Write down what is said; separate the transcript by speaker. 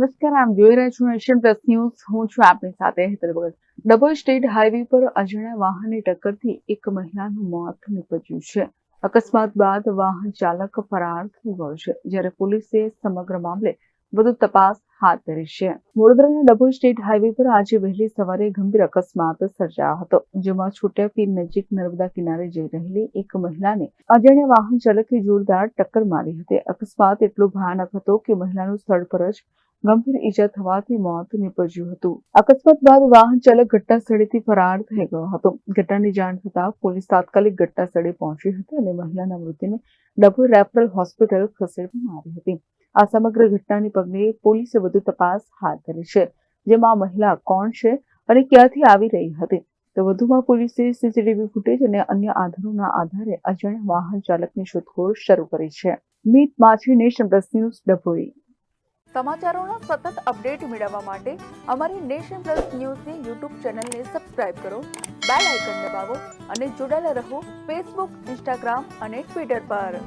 Speaker 1: નમસ્કાર, આપ જોઈ રહ્યા છો નેશન પ્લસ ન્યૂઝ. હું છું આપની સાથે હેતલ ભગત. ડબલ સ્ટેટ હાઈવે પર અજાણ્યા વાહનની ટક્કરથી એક મહિલાનું મોત નીપજ્યું છે. અકસ્માત બાદ વાહન ચાલક ફરાર થઈ ગયો છે, જ્યારે પોલીસે સમગ્ર મામલે વધુ તપાસ હાથ ધરી છે. વડોદરાના ડબલ સ્ટેટ હાઈવે પર આજે વહેલી સવારે ગંભીર અકસ્માત સર્જાયો હતો, જેમાં છોટાપીર નજીક નર્મદા કિનારે જઈ રહેલી એક મહિલાને અજાણ્યા વાહન ચાલકે જોરદાર ટક્કર મારી હતી. અકસ્માત એટલો ભયાનક હતો કે મહિલાનું સ્થળ પર જ ગંભીર ઈજા થવાથી મોત નીપજ્યું હતું. અકસ્માત બાદ વાહન ચાલક ઘટના સ્થળેથી ફરાર થઈ ગયો હતો. ઘટનાની જાણ થતાં પોલીસ તાત્કાલિક ઘટના સ્થળે પહોંચી હતી અને મહિલાના મૃતદેહને ડભોઈ રેફરલ હોસ્પિટલ ખસેડવામાં આવી હતી. આ સમગ્ર ઘટનાને પગલે પોલીસે વધુ તપાસ હાથ ધરી છે, જેમાં મહિલા કોણ છે અને ક્યાંથી આવી રહી હતી. તો વધુમાં પોલીસે સીસીટીવી ફૂટેજ અને અન્ય આધારોના આધારે અજાણ્યા વાહન ચાલકની શોધખોળ શરૂ કરી છે. મીત માછી, નેશન પ્લસ ન્યૂઝ, ડભોઈ.
Speaker 2: સમાચારોનો સતત અપડેટ મેળવવા માટે અમારી નેશન પ્લસ ન્યૂઝની યુટ્યુબ ચેનલને સબસ્ક્રાઇબ કરો, બેલ આઇકન દબાવો અને જોડાયેલા રહો ફેસબુક, ઇન્સ્ટાગ્રામ અને ટ્વિટર પર.